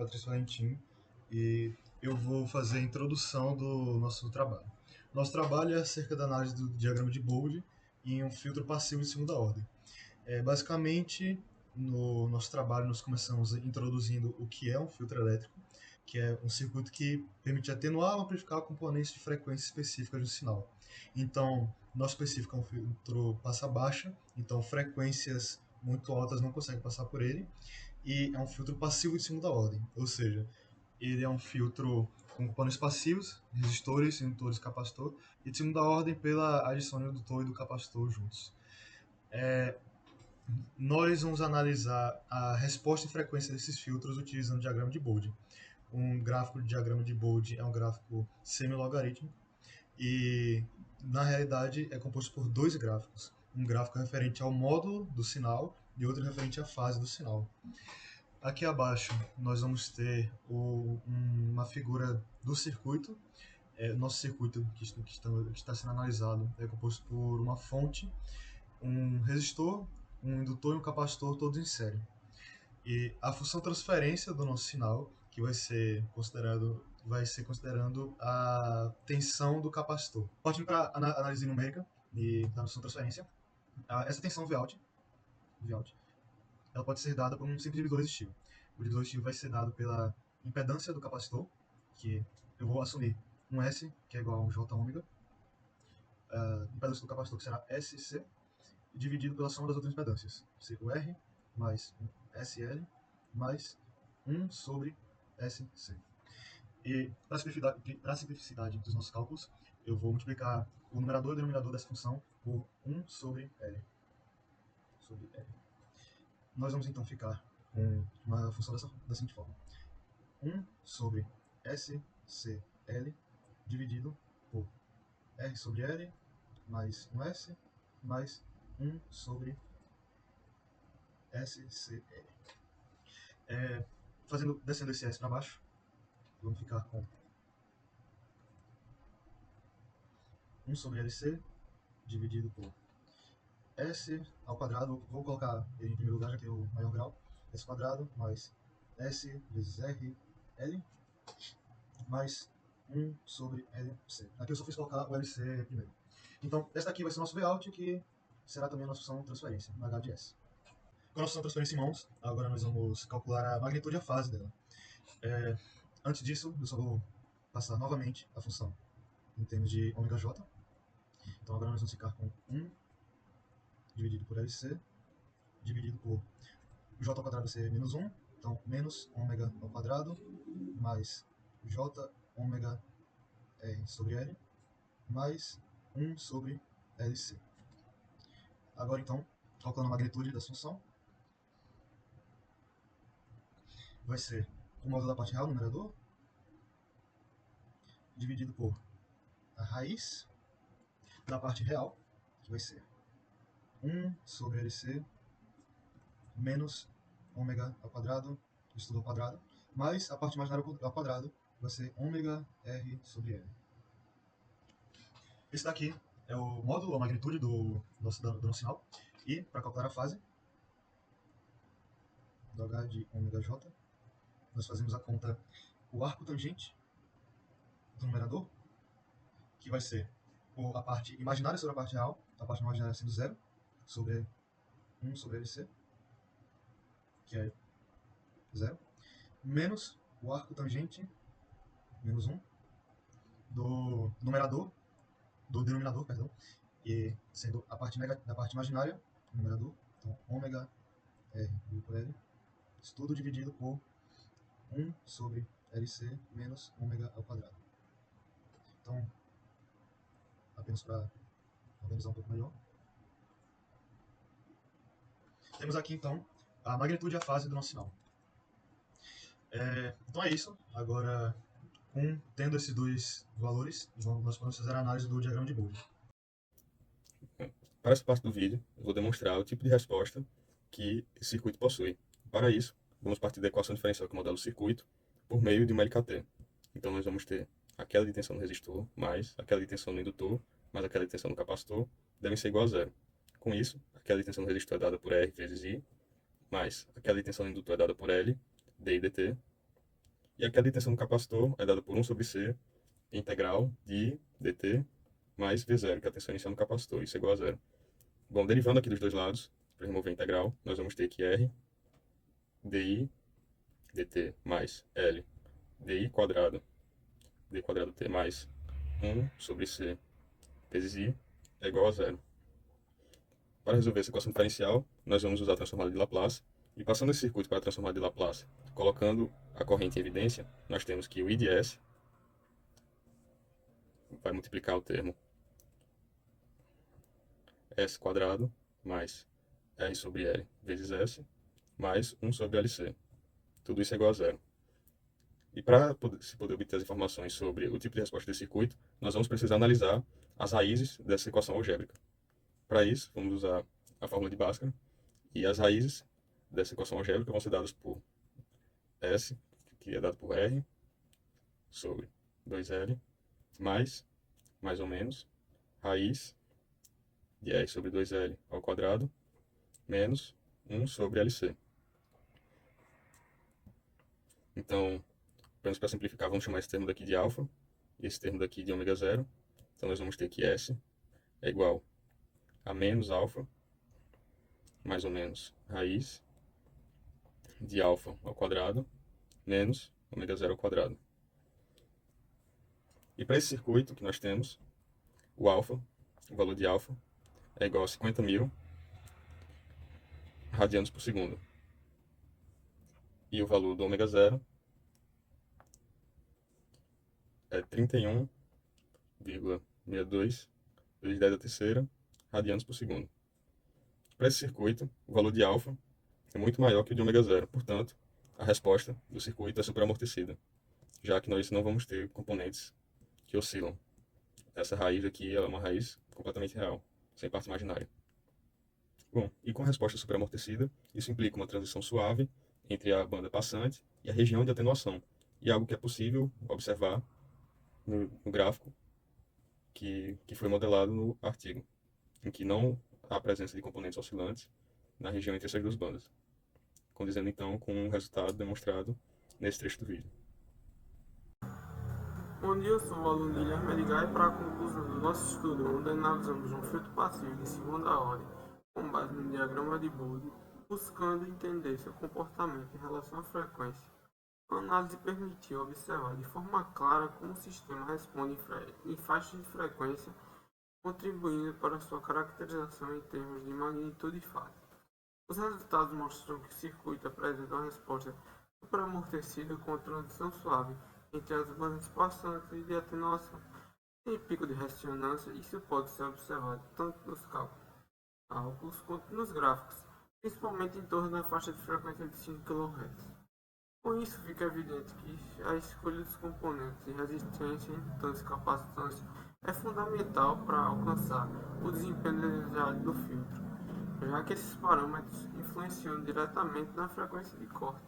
Patrício Valentim e eu vou fazer a introdução do nosso trabalho. Nosso trabalho é acerca da análise do diagrama de Bode em um filtro passivo de segunda ordem. Basicamente, no nosso trabalho, nós começamos introduzindo o que é um filtro elétrico, que é um circuito que permite atenuar ou amplificar componentes de frequência específicas do sinal. Então, nosso específico é um filtro passa-baixa, então frequências muito altas não conseguem passar por ele, e é um filtro passivo de segunda ordem, ou seja, ele é um filtro com componentes passivos, resistores, indutores e capacitor, e de segunda ordem pela adição do indutor e do capacitor juntos. Nós vamos analisar a resposta e frequência desses filtros utilizando o diagrama de Bode. Um gráfico de diagrama de Bode é um gráfico semi-logarítmico e, na realidade, é composto por dois gráficos. Um gráfico referente ao módulo do sinal e outro referente à fase do sinal. Aqui abaixo nós vamos ter uma figura do circuito. Nosso circuito que está sendo analisado é composto por uma fonte, um resistor, um indutor e um capacitor, todos em série. E a função transferência do nosso sinal, que vai ser considerando a tensão do capacitor. Partindo para a análise numérica da função transferência, essa tensão Vout, ela pode ser dada por um simples divisor resistivo. O divisor resistivo vai ser dado pela impedância do capacitor, que eu vou assumir um S, que é igual a um J ômega, a impedância do capacitor, que será SC, dividido pela soma das outras impedâncias, CR mais SL mais 1 sobre SC. E para a simplicidade dos nossos cálculos, eu vou multiplicar o numerador e o denominador dessa função por 1 sobre L. Nós vamos então ficar com uma função da seguinte forma: 1 sobre SCL dividido por R sobre L mais 1S mais 1 sobre SCL. Descendo esse S para baixo, vamos ficar com 1 sobre LC dividido por S ao quadrado. Vou colocar ele em primeiro lugar, já que é o maior grau. S quadrado mais S vezes R L mais 1 sobre LC. Aqui eu só fiz colocar o LC primeiro. Então, esta aqui vai ser o nosso Vout, que será também a nossa função de transferência, no H de S. Com a nossa função de transferência em mãos, agora nós vamos calcular a magnitude e a fase dela. Antes disso, eu só vou passar novamente a função em termos de ômega-j. Então agora nós vamos ficar com 1 dividido por LC dividido por j ao quadrado vai ser menos 1, então menos ômega ao quadrado mais j ômega R sobre L mais 1 sobre LC. Agora então, calculando a magnitude da função, vai ser o módulo da parte real, numerador, dividido por a raiz da parte real, que vai ser 1 sobre LC menos ômega ao quadrado, isso tudo ao quadrado, mais a parte imaginária ao quadrado, vai ser ômega R sobre L. Esse daqui é o módulo, a magnitude do nosso sinal. E, para calcular a fase do H de ômega J, nós fazemos a conta o arco tangente do numerador, que vai ser a parte imaginária sobre a parte real, a parte imaginária sendo 0, sobre 1 sobre LC, que é 0, menos o arco tangente, menos 1, do denominador, perdão, e sendo a parte da parte imaginária, numerador, então ômega R por L, isso tudo dividido por 1 sobre LC menos ômega ao quadrado. Então, apenas para organizar um pouco melhor, temos aqui então a magnitude e a fase do nosso sinal. Então é isso. Agora, tendo esses dois valores, nós podemos fazer a análise do diagrama de Bode. Para essa parte do vídeo, eu vou demonstrar o tipo de resposta que esse circuito possui. Para isso, vamos partir da equação diferencial que modela o circuito por meio de uma LKT. Então, nós vamos ter aquela de tensão no resistor, mais aquela de tensão no indutor, mais aquela de tensão no capacitor, devem ser igual a zero. Com isso, aquela de tensão no resistor é dada por R vezes I, mais aquela de tensão no indutor é dada por L, D e dt, E a queda de tensão do capacitor é dada por 1 sobre C integral de dt mais V0, que é a tensão inicial no capacitor. Isso é igual a zero. Bom, derivando aqui dos dois lados, para remover a integral, nós vamos ter que R di dt mais L di quadrado d quadrado t mais 1 sobre C vezes I é igual a zero. Para resolver essa equação diferencial, nós vamos usar a transformada de Laplace. E passando esse circuito para a transformada de Laplace, colocando a corrente em evidência, nós temos que o I de S vai multiplicar o termo S quadrado mais R sobre L vezes S mais 1 sobre LC. Tudo isso é igual a zero. E para se poder obter as informações sobre o tipo de resposta desse circuito, nós vamos precisar analisar as raízes dessa equação algébrica. Para isso, vamos usar a fórmula de Bhaskara, e as raízes dessa equação algébrica vão ser dadas por S, que é dado por R, sobre 2L, mais ou menos, raiz de R sobre 2L ao quadrado, menos 1 sobre LC. Então, apenas para simplificar, vamos chamar esse termo daqui de alfa, e esse termo daqui de ômega zero. Então, nós vamos ter que S é igual a menos alfa, mais ou menos, raiz de alfa ao quadrado, menos ômega zero ao quadrado. E para esse circuito que nós temos, o alfa, o valor de alfa, é igual a 50.000 radianos por segundo. E o valor do ômega zero é 31,62 vezes 10 a terceira radianos por segundo. Para esse circuito, o valor de alfa é muito maior que o de ômega zero, portanto, a resposta do circuito é superamortecida, já que nós não vamos ter componentes que oscilam. Essa raiz aqui ela é uma raiz completamente real, sem parte imaginária. Bom, e com a resposta superamortecida, isso implica uma transição suave entre a banda passante e a região de atenuação, e algo que é possível observar no gráfico que foi modelado no artigo, em que não há presença de componentes oscilantes na região entre essas duas bandas, condizendo então com o resultado demonstrado nesse trecho do vídeo. Bom dia, eu sou o aluno Guilherme Edgar e para a conclusão do nosso estudo, onde analisamos um filtro passivo de segunda ordem com base no diagrama de Bode, buscando entender seu comportamento em relação à frequência. A análise permitiu observar de forma clara como o sistema responde em faixas de frequência, contribuindo para sua caracterização em termos de magnitude e fase. Os resultados mostram que o circuito apresenta uma resposta superamortecida com transição suave entre as bandas passantes e de atenuação. Em pico de ressonância, isso pode ser observado tanto nos cálculos quanto nos gráficos, principalmente em torno da faixa de frequência de 5 kHz. Com isso, fica evidente que a escolha dos componentes de resistência, indutância e capacitância é fundamental para alcançar o desempenho desejado do filtro, já que esses parâmetros influenciam diretamente na frequência de corte,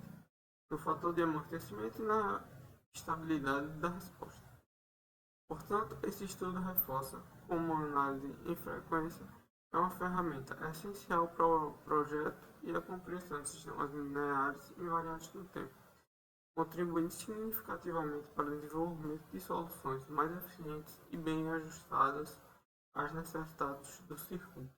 no fator de amortecimento e na estabilidade da resposta. Portanto, esse estudo reforça como a análise em frequência é uma ferramenta essencial para o projeto e a compreensão de sistemas lineares invariantes no tempo, contribuindo significativamente para o desenvolvimento de soluções mais eficientes e bem ajustadas às necessidades do circuito.